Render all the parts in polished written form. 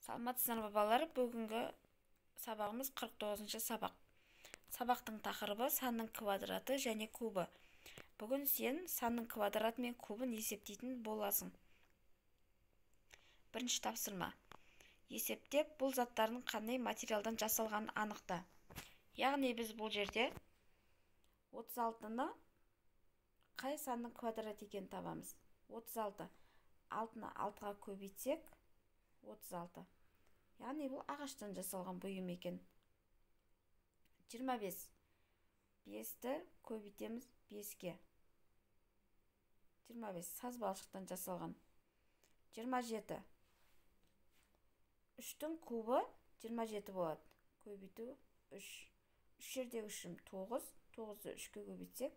Саламатсыздар ма балалар? Бүгінгі сабағымыз 49-ші сабақ. Сабақтың тақырыбы санның квадраты және кубы. Бүгін сен санның квадраты мен кубын есептейтін боласың. Бірінші тапсырма. Есептеп, бұл заттардың қандай материалдан жасалғанын анықта. Яғни біз бұл жерде 36-ны қай санның квадраты екенін табамыз. 36. 6-ны 6-ға көбейтсек 36. Яғни бұл ағаштан жасалған бұйым екен. 25. 5-ті көбейтеміз 5-ке. 25. Саз балшықтан жасалған. 27. 3-тің кубы 27 болады. Көбейту 3. 3 жерде 3-ім 9. 9-ды 3-ке көбейтсек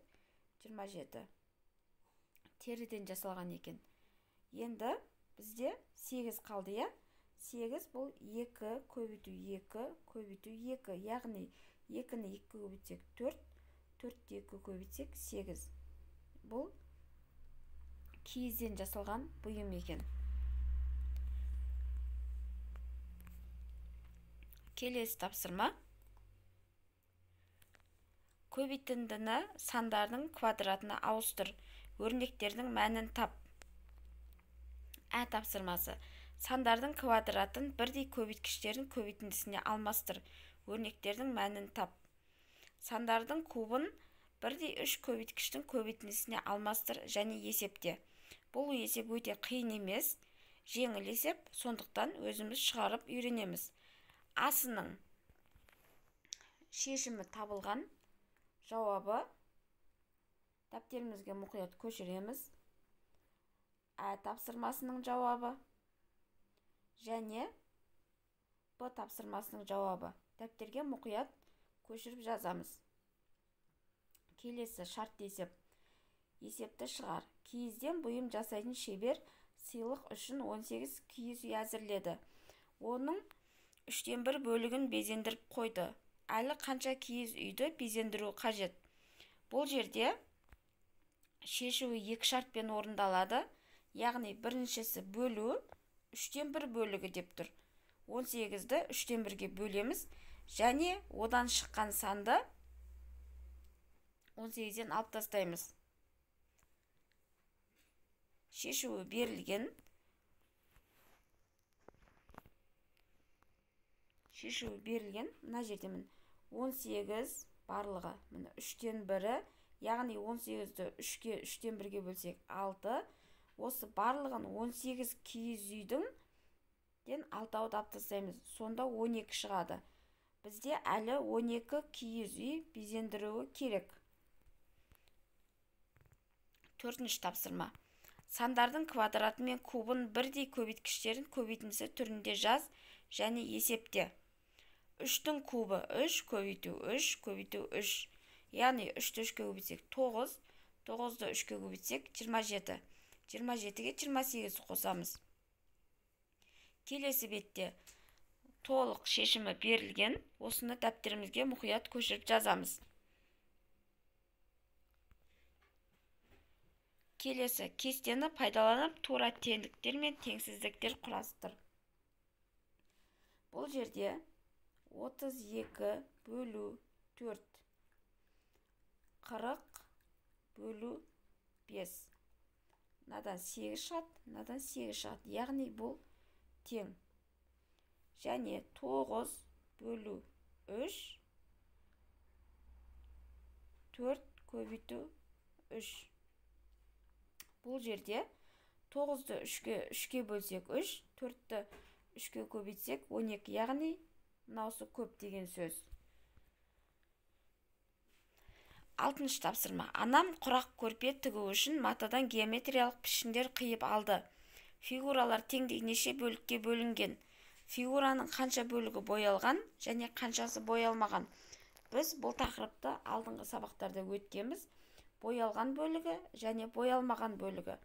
27. Теріден жасалған екен. Енді бізде 8 қалды, я? 8 бұл 2 көбейту 2 көбейту 2. Яғни 2-ні 2 көбейтсек 4. 4-ті 2 көбейтсек 8. Бұл киізден жасалған бұйым екен. Келесі тапсырма. Көбейтіндіні сандардың квадратына ауыстыр. Өрнектердің мәнін тап. Тапсырмасы. Сандардың квадратын бірдей көбейткіштердің көбейтіндісіне алмастыр. Өрнектердің мәнін тап. Сандардың кубын бірдей 3 көбейткіштің көбейтіндісіне алмастыр және есепте. Бұл есеп өте қиын емес, жеңіл есеп, сондықтан өзіміз шығарып үйренеміз. Асының шешімі табылған. Жауабы дәптерімізге мұқият көшіреміз. Тапсырмасының жауабы және Б тапсырмасының жауабы. Дәптерге мұқият көшіріп жазамыз. Келесі шарт есеп. Есепті шығар. Киізден бұйым жасайтын шебер сыйлық үшін 18 киіз үй әзірледі. Оның 3/1 бөлігін безендіріп қойды. Әлі қанша киіз үйді безендіру қажет? Бұл жерде шешуі 2 шартпен орындалады. Яғни біріншісі бөлу 3/1 бөлігі деп тұр. 18-ді 3/1-ге бөлеміз және одан шыққан санды 18-ден алып тастаймыз. Шешуі берілген. Мына жердемін. 18 барлығы 3/1, яғни 18-ді 3/1-ге бөлсек 6. Осы барлығын 18 киіз үйдің 6 алып тастаймыз. Сонда 12 шығады. Бізде әлі 12 киіз үй безендіруі керек. 4-ші тапсырма. Сандардың квадраты мен кубын бірдей көбейткіштердің көбейтіндісі түрінде жаз және есепте. 3-тің кубы 3 көбейту 3 көбейту 3. Яғни 3-ті 3-ке көбейтсек 9. 9-ды 3-ке көбейтсек 27. 27-ге 28 қосамыз. Келесі бетте толық шешімі берілген. Осыны дәптерімізге мұқият көшіріп жазамыз. Келесі кестені пайдаланып тура теңдіктер мен теңсіздіктер құрастыр. Бұл жерде 32 бөлу 4 40 бөлу 5. Мынадан 8 шығады, мынадан 8 шығады. Яғни бұл тең. Және 9 бөлу 3 4 көбейту 3. Бұл жерде 9-ды 3-ке бөлсек 3, 4-ті 3-ке көбейтсек 12, яғни мынаусы көп деген сөз. 6-шы тапсырма. Анам құрақ көрпе тігу үшін матадан геометриялық пішіндер қиып алды. Фигуралар теңдей неше бөлікке бөлінген? Фигураның қанша бөлігі боялған және қаншасы боялмаған? Біз бұл тақырыпты алдыңғы сабақтарда өткенбіз. Боялған бөлігі және боялмаған бөлігі.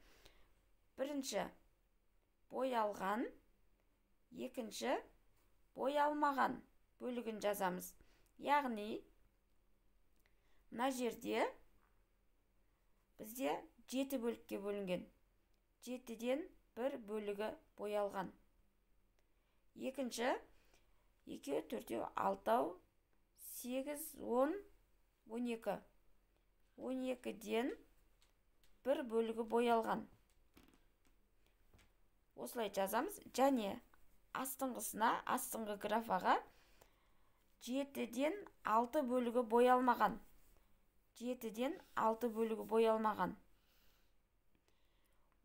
Бірінші боялған, екінші боялмаған бөлігін жазамыз. Яғни мына жерде бізде 7 бөлікке бөлінген. 7-ден 1 бөлігі боялған. екінші 2, 4, 6, 8, 10, 12. 12-ден бір бөлігі боялған. Осылай жазамыз. Және астыңғы графаға 7-ден 6 бөлігі боялмаған. 7-ден 6 бөлігі боялмаған.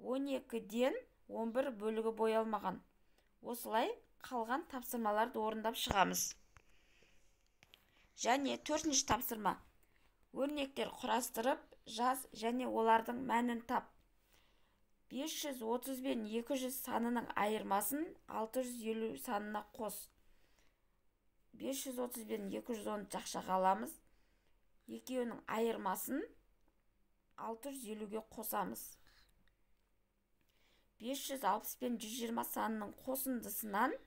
12-ден 11 бөлігі боялмаған. Осылай қалған тапсырмаларды орындап шығамыз. Және 4-ші тапсырма. Өрнектер құрастырып жаз және олардың мәнін тап. 530 бен 200 санының айырмасын 650 санына қос. 530 бен 210 жақшаға аламыз. Екеуінің айырмасын 650-ге қосамыз. 560 бен 120 санының қосындысынан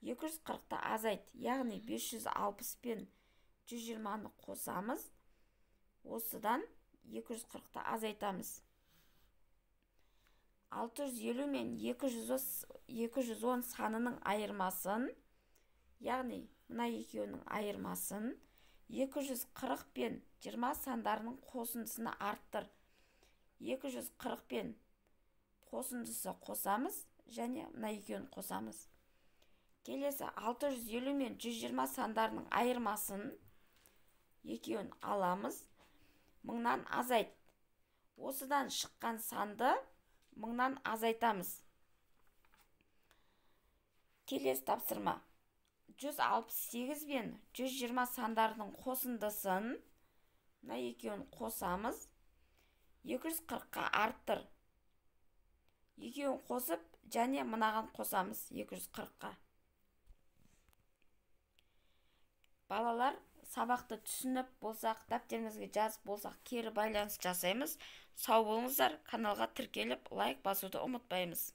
240-ты азайт. Яғни 560 бен 120-ны қосамыз. Осыдан 240-ты азайтамыз. 650 мен 210 санының айырмасын, яғни мына екеуінің айырмасын 240 пен 20 сандарының қосындысына арттыр. 240 пен қосындысы қосамыз және мына екеуін қосамыз. Келесі 650 мен 120 сандарының айырмасын екеуін аламыз. 1000-нан азайт. Осыдан шыққан санды 1000-нан азайтамыз. Келесі тапсырма. 168 бен 120 сандарының қосындысын, мына екеуін қосамыз. 240-қа арттыр. Екеуін қосып, және мынаған қосамыз 240-қа. Балалар, сабақты түсініп болсақ, дәптеріңізге жазып болсақ, кері байланыс жасаймыз. Сау болыңыздар, каналға тіркеліп, лайк басуды ұмытпаймыз.